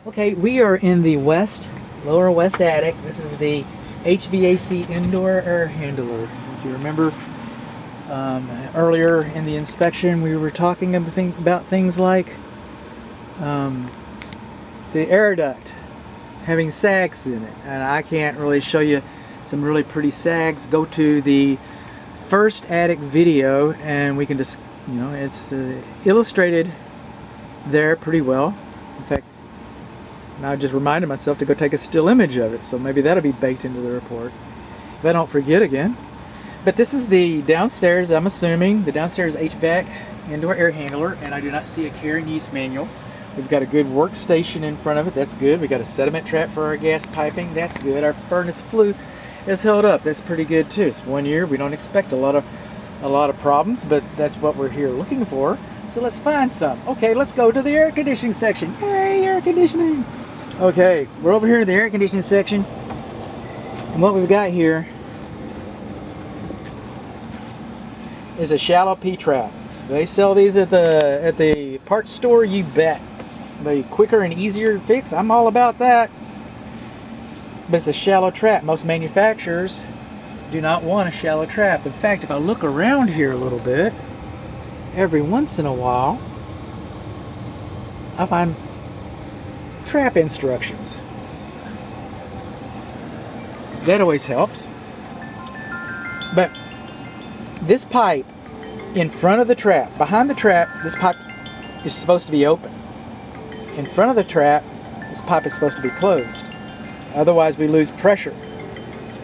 Okay, we are in the lower west attic. This is the HVAC indoor air handler. If you remember earlier in the inspection, we were talking about things like the air duct having sags in it. And I can't really show you some really pretty sags. Go to the first attic video and we can just, it's illustrated there pretty well. In fact, now I just reminded myself to go take a still image of it, so maybe that'll be baked into the report if I don't forget again. But this is the downstairs, I'm assuming, the downstairs HVAC indoor air handler, and I do not see a care and use manual. We've got a good workstation in front of it, that's good. We got a sediment trap for our gas piping, that's good. Our furnace flue is held up, that's pretty good too. It's 1 year, we don't expect a lot of problems, but that's what we're here looking for. So let's find some. Okay, let's go to the air conditioning section. Yay, air conditioning! Okay, we're over here in the air conditioning section, and what we've got here is a shallow P-trap. They sell these at the parts store, you bet. The quicker and easier fix, I'm all about that. But it's a shallow trap. Most manufacturers do not want a shallow trap. In fact, if I look around here a little bit, every once in a while, I find trap instructions. That always helps. But this pipe in front of the trap, behind the trap, this pipe is supposed to be open. In front of the trap, this pipe is supposed to be closed. Otherwise we lose pressure.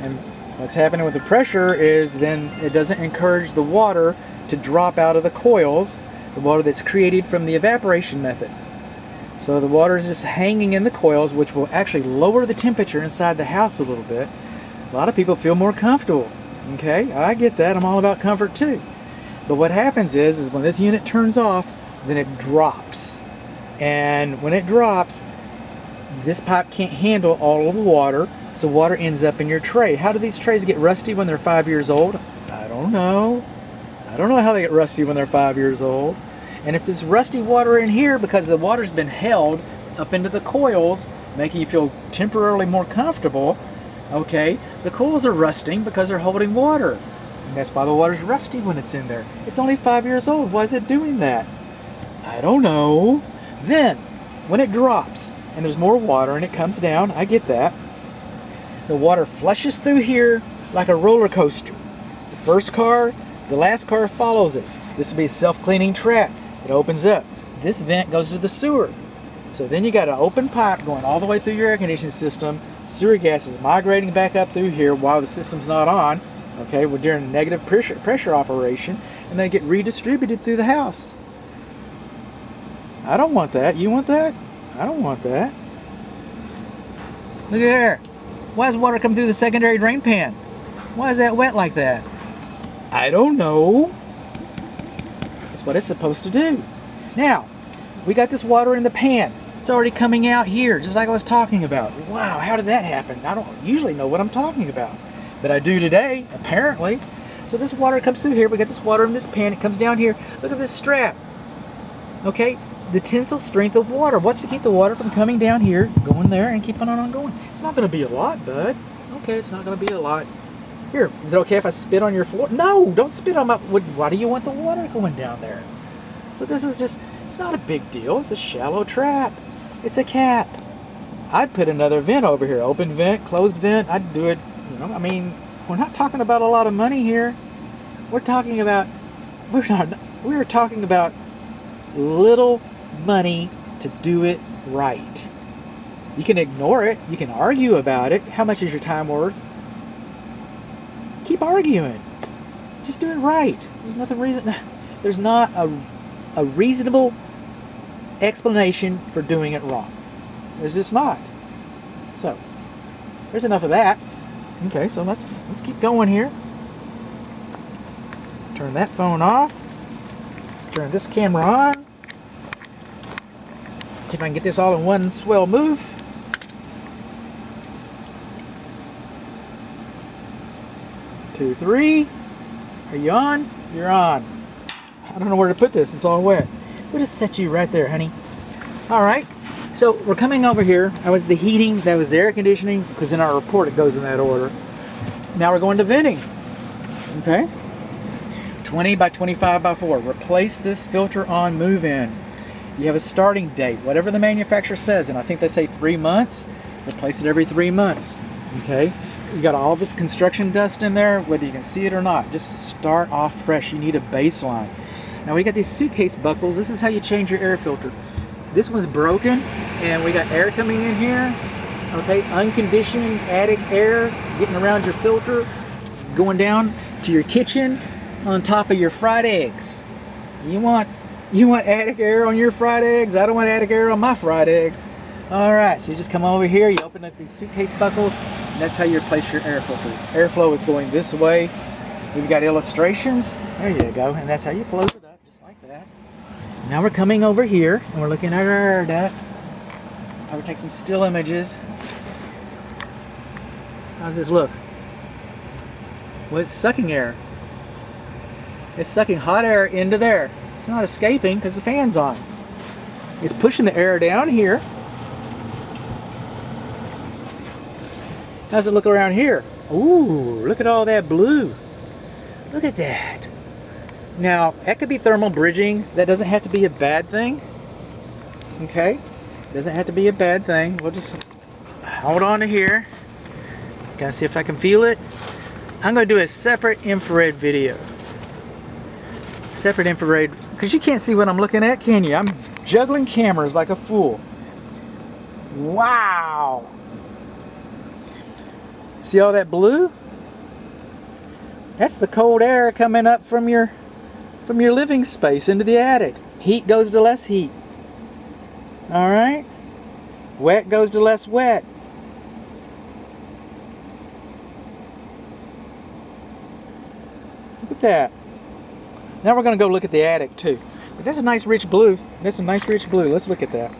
And what's happening with the pressure is then it doesn't encourage the water to drop out of the coils, the water that's created from the evaporation method. So the water is just hanging in the coils, which will actually lower the temperature inside the house a little bit. A lot of people feel more comfortable. Okay, I get that. I'm all about comfort too. But what happens is when this unit turns off, then it drops. And when it drops, this pipe can't handle all of the water, so water ends up in your tray. How do these trays get rusty when they're 5 years old? I don't know. I don't know how they get rusty when they're 5 years old. And if there's rusty water in here because the water's been held up into the coils, making you feel temporarily more comfortable, okay, the coils are rusting because they're holding water. And that's why the water's rusty when it's in there. It's only 5 years old. Why is it doing that? I don't know. Then, when it drops and there's more water and it comes down, I get that. The water flushes through here like a roller coaster. The first car, the last car follows it. This will be a self-cleaning trap. It opens up. This vent goes to the sewer. So then you got an open pipe going all the way through your air conditioning system. Sewer gas is migrating back up through here while the system's not on. Okay, we're during a negative pressure operation, and they get redistributed through the house. I don't want that. You want that? I don't want that. Look at there. Why does water come through the secondary drain pan? Why is that wet like that? I don't know. That's what it's supposed to do. Now, we got this water in the pan. It's already coming out here, just like I was talking about. Wow, how did that happen? I don't usually know what I'm talking about, but I do today, apparently. So this water comes through here. We got this water in this pan. It comes down here. Look at this strap. Okay, the tensile strength of water. What's to keep the water from coming down here, going there, and keeping on going? It's not going to be a lot, bud. Okay, it's not going to be a lot. Here, is it okay if I spit on your floor? No, don't spit on my... Why do you want the water going down there? So this is just... It's not a big deal. It's a shallow trap. It's a cap. I'd put another vent over here. Open vent, closed vent. I'd do it, I mean, we're not talking about a lot of money here. We're talking about... We're talking about little money to do it right. You can ignore it. You can argue about it. How much is your time worth? Keep arguing. Just do it right. There's nothing reason. There's not a reasonable explanation for doing it wrong. There's just not. So there's enough of that. Okay, so let's keep going here. Turn that phone off. Turn this camera on. See if I can get this all in one swell move. 2, 3. Are you on? You're on. I don't know where to put this. It's all wet. We'll just set you right there, honey. All right. So we're coming over here. That was the heating, that was the air conditioning, because in our report it goes in that order. Now we're going to venting. Okay. 20 by 25 by 4. Replace this filter on move-in. You have a starting date, whatever the manufacturer says, and I think they say 3 months. Replace it every 3 months. Okay. You got all this construction dust in there, whether you can see it or not. Just start off fresh. You need a baseline. Now we got these suitcase buckles. This is how you change your air filter. This one's broken, and we got air coming in here. Okay, unconditioned attic air getting around your filter, going down to your kitchen on top of your fried eggs. You want attic air on your fried eggs? I don't want attic air on my fried eggs. All right, so you just come over here, you open up these suitcase buckles, and that's how you replace your air filter. Airflow is going this way. We've got illustrations. There you go, and that's how you close it up, just like that. Now we're coming over here, and we're looking at our air duct. I would take some still images. How's this look? Well, it's sucking air. It's sucking hot air into there. It's not escaping because the fan's on. It's pushing the air down here. How's it look around here? Ooh, look at all that blue. Look at that. Now, that could be thermal bridging. That doesn't have to be a bad thing. Okay? Doesn't have to be a bad thing. We'll just hold on to here. Gotta see if I can feel it. I'm gonna do a separate infrared video. Separate infrared, because you can't see what I'm looking at, can you? I'm juggling cameras like a fool. Wow! See all that blue? That's the cold air coming up from your living space into the attic. Heat goes to less heat. Alright? Wet goes to less wet. Look at that. Now we're going to go look at the attic too. But that's a nice rich blue. That's a nice rich blue. Let's look at that.